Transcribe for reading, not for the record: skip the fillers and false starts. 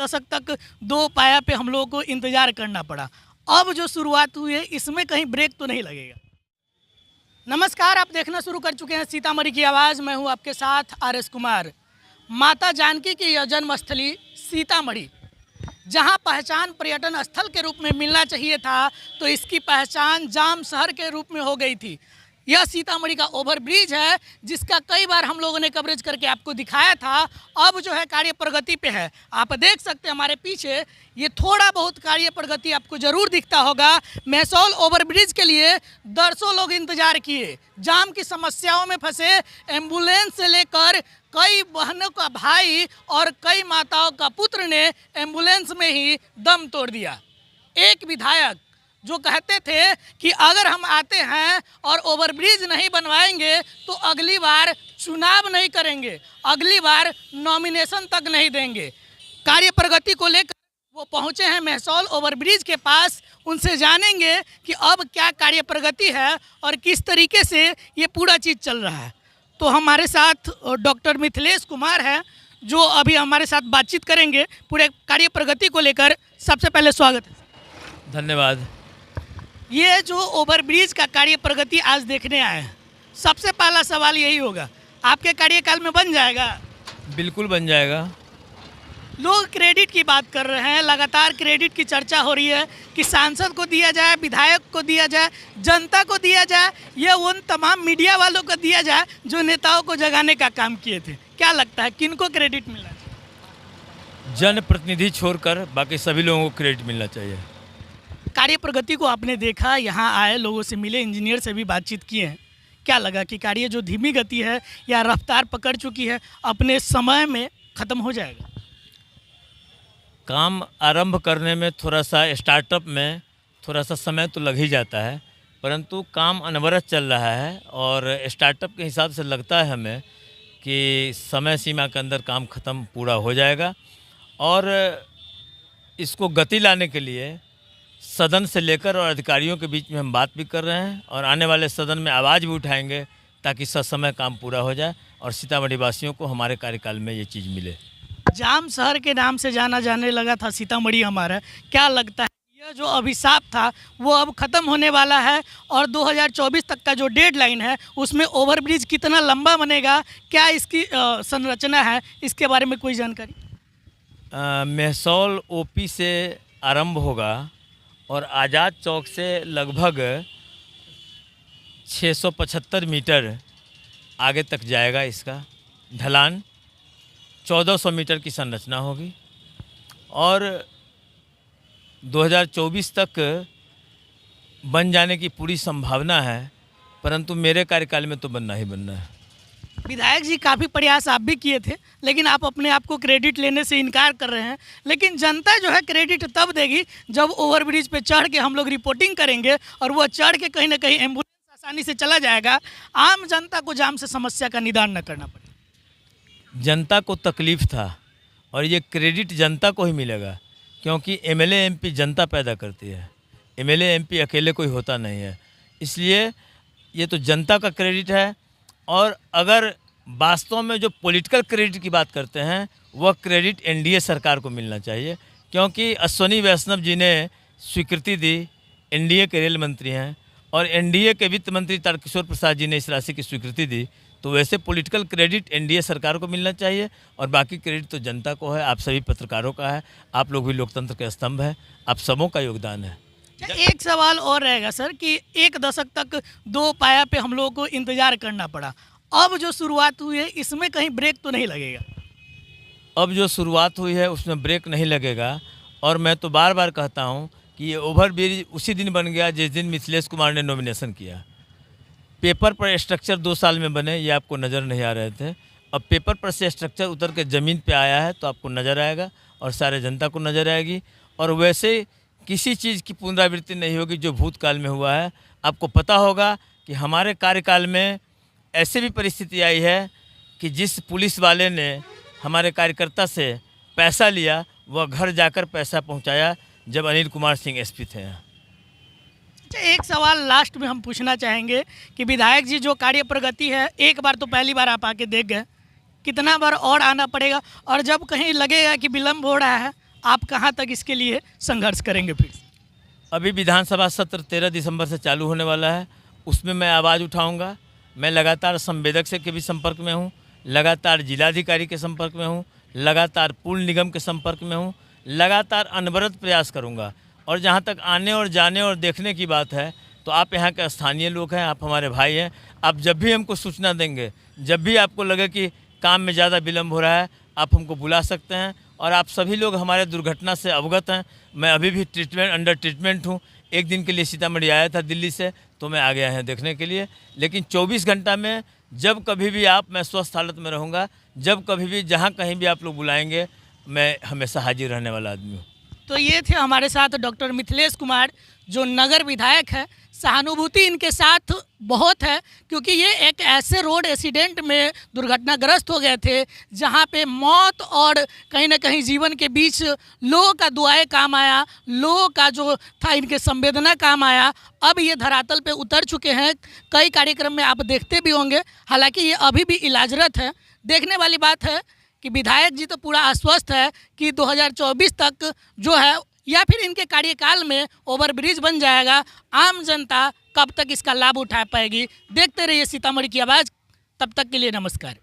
दशक तक दो पाया पे हम लोगों को इंतज़ार करना पड़ा। अब जो शुरुआत हुई है इसमें कहीं ब्रेक तो नहीं लगेगा। नमस्कार, आप देखना शुरू कर चुके हैं सीतामढ़ी की आवाज़। मैं हूं आपके साथ RS कुमार। माता जानकी की यह जन्मस्थली सीतामढ़ी, जहां पहचान पर्यटन स्थल के रूप में मिलना चाहिए था, तो इसकी पहचान जाम शहर के रूप में हो गई थी। यह सीतामढ़ी का ओवरब्रिज है, जिसका कई बार हम लोगों ने कवरेज करके आपको दिखाया था। अब जो है कार्य प्रगति पे है। आप देख सकते हैं हमारे पीछे ये थोड़ा बहुत कार्य प्रगति आपको ज़रूर दिखता होगा। मेहसौल ओवरब्रिज के लिए दरसों लोग इंतजार किए, जाम की समस्याओं में फंसे। एम्बुलेंस से लेकर कई बहनों का भाई और कई माताओं का पुत्र ने एम्बुलेंस में ही दम तोड़ दिया। एक विधायक जो कहते थे कि अगर हम आते हैं और ओवरब्रिज नहीं बनवाएंगे तो अगली बार चुनाव नहीं करेंगे, अगली बार नॉमिनेशन तक नहीं देंगे। कार्य प्रगति को लेकर वो पहुंचे हैं मेहसौल ओवरब्रिज के पास। उनसे जानेंगे कि अब क्या कार्य प्रगति है और किस तरीके से ये पूरा चीज़ चल रहा है। तो हमारे साथ डॉक्टर मिथिलेश कुमार हैं, जो अभी हमारे साथ बातचीत करेंगे पूरे कार्य प्रगति को लेकर। सबसे पहले स्वागत है। धन्यवाद। ये जो ओवरब्रिज का कार्य प्रगति आज देखने आए हैं, सबसे पहला सवाल यही होगा, आपके कार्यकाल में बन जाएगा? बिल्कुल बन जाएगा। लोग क्रेडिट की बात कर रहे हैं, लगातार क्रेडिट की चर्चा हो रही है कि सांसद को दिया जाए, विधायक को दिया जाए, जनता को दिया जाए, या उन तमाम मीडिया वालों को दिया जाए जो नेताओं को जगाने का काम किए थे। क्या लगता है किनको क्रेडिट मिलना चाहिए? जनप्रतिनिधि छोड़कर बाकी सभी लोगों को क्रेडिट मिलना चाहिए। कार्य प्रगति को आपने देखा, यहाँ आए, लोगों से मिले, इंजीनियर से भी बातचीत किए हैं। क्या लगा कि कार्य जो धीमी गति है या रफ्तार पकड़ चुकी है, अपने समय में ख़त्म हो जाएगा? काम आरंभ करने में थोड़ा सा, स्टार्टअप में थोड़ा सा समय तो लग ही जाता है, परंतु काम अनवरत चल रहा है और स्टार्टअप के हिसाब से लगता है हमें कि समय सीमा के अंदर काम ख़त्म पूरा हो जाएगा। और इसको गति लाने के लिए सदन से लेकर और अधिकारियों के बीच में हम बात भी कर रहे हैं और आने वाले सदन में आवाज़ भी उठाएंगे ताकि ससमय काम पूरा हो जाए और सीतामढ़ी वासियों को हमारे कार्यकाल में ये चीज़ मिले। जाम शहर के नाम से जाना जाने लगा था सीतामढ़ी हमारा। क्या लगता है यह जो अभिशाप था वो अब ख़त्म होने वाला है, और 2024 तक का जो डेडलाइन है उसमें ओवरब्रिज कितना लंबा बनेगा, क्या इसकी संरचना है, इसके बारे में कोई जानकारी? मेहसौल OP से आरंभ होगा और आज़ाद चौक से लगभग 675 मीटर आगे तक जाएगा। इसका ढलान 1400 मीटर की संरचना होगी और 2024 तक बन जाने की पूरी संभावना है, परंतु मेरे कार्यकाल में तो बनना ही बनना है। विधायक जी, काफ़ी प्रयास आप भी किए थे, लेकिन आप अपने आप को क्रेडिट लेने से इनकार कर रहे हैं। लेकिन जनता जो है क्रेडिट तब देगी जब ओवरब्रिज पे चढ़ के हम लोग रिपोर्टिंग करेंगे और वो चढ़ के कहीं ना कहीं एम्बुलेंस आसानी से चला जाएगा। आम जनता को जाम से समस्या का निदान न करना पड़े। जनता को तकलीफ़ था और ये क्रेडिट जनता को ही मिलेगा, क्योंकि MLA MP जनता पैदा करती है। MLA MP अकेले कोई होता नहीं है, इसलिए ये तो जनता का क्रेडिट है। और अगर वास्तव में जो पॉलिटिकल क्रेडिट की बात करते हैं, वह क्रेडिट NDA सरकार को मिलना चाहिए, क्योंकि अश्वनी वैष्णव जी ने स्वीकृति दी। NDA के रेल मंत्री हैं और NDA के वित्त मंत्री तारकिशोर प्रसाद जी ने इस राशि की स्वीकृति दी। तो वैसे पॉलिटिकल क्रेडिट NDA सरकार को मिलना चाहिए और बाकी क्रेडिट तो जनता को है, आप सभी पत्रकारों का है। आप लोग भी लोकतंत्र के स्तंभ हैं, आप सबों का योगदान है। एक सवाल और रहेगा सर कि एक दशक तक दो पाया पे हम लोगों को इंतज़ार करना पड़ा। अब जो शुरुआत हुई है इसमें कहीं ब्रेक तो नहीं लगेगा? अब जो शुरुआत हुई है उसमें ब्रेक नहीं लगेगा। और मैं तो बार बार कहता हूं कि ये ओवरब्रिज उसी दिन बन गया जिस दिन मिथिलेश कुमार ने नॉमिनेशन किया। पेपर पर स्ट्रक्चर 2 साल में बने, ये आपको नज़र नहीं आ रहे थे। अब पेपर पर से स्ट्रक्चर उतर के ज़मीन पे आया है तो आपको नज़र आएगा और सारे जनता को नज़र आएगी। और वैसे किसी चीज़ की पुनरावृत्ति नहीं होगी जो भूतकाल में हुआ है। आपको पता होगा कि हमारे कार्यकाल में ऐसी भी परिस्थिति आई है कि जिस पुलिस वाले ने हमारे कार्यकर्ता से पैसा लिया, वह घर जाकर पैसा पहुंचाया जब अनिल कुमार सिंह SP थे। एक सवाल लास्ट में हम पूछना चाहेंगे कि विधायक जी जो कार्य प्रगति है, एक बार तो पहली बार आप आके देख गए, कितना बार और आना पड़ेगा? और जब कहीं लगेगा कि विलम्ब हो रहा है, आप कहाँ तक इसके लिए संघर्ष करेंगे फिर? अभी विधानसभा सत्र 13 दिसंबर से चालू होने वाला है, उसमें मैं आवाज़ उठाऊंगा। मैं लगातार संवेदक से के भी संपर्क में हूँ, लगातार जिलाधिकारी के संपर्क में हूँ, लगातार पुल निगम के संपर्क में हूँ, लगातार अनवरत प्रयास करूँगा। और जहाँ तक आने और जाने और देखने की बात है, तो आप यहाँ के स्थानीय लोग हैं, आप हमारे भाई हैं। आप जब भी हमको सूचना देंगे, जब भी आपको लगे कि काम में ज़्यादा विलम्ब हो रहा है, आप हमको बुला सकते हैं। और आप सभी लोग हमारे दुर्घटना से अवगत हैं। मैं अभी भी अंडर ट्रीटमेंट हूँ। एक दिन के लिए सीतामढ़ी आया था दिल्ली से, तो मैं आ गया है देखने के लिए। लेकिन 24 घंटा में जब कभी भी मैं स्वस्थ हालत में रहूँगा। जब कभी भी जहाँ कहीं भी आप लोग बुलाएंगे, मैं हमेशा हाजिर रहने वाला आदमी हूँ। तो ये थे हमारे साथ डॉक्टर मिथिलेश कुमार, जो नगर विधायक है। सहानुभूति इनके साथ बहुत है, क्योंकि ये एक ऐसे रोड एक्सीडेंट में दुर्घटनाग्रस्त हो गए थे जहां पे मौत और कहीं ना कहीं जीवन के बीच लोगों का दुआएं काम आया, लोगों का जो था इनके संवेदना काम आया। अब ये धरातल पे उतर चुके हैं। कई कार्यक्रम में आप देखते भी होंगे, हालांकि ये अभी भी इलाजरत है। देखने वाली बात है कि विधायक जी तो पूरा आश्वस्त है कि 2024 तक जो है या फिर इनके कार्यकाल में ओवरब्रिज बन जाएगा। आम जनता कब तक इसका लाभ उठा पाएगी? देखते रहिए सीतामढ़ी की आवाज़। तब तक के लिए नमस्कार।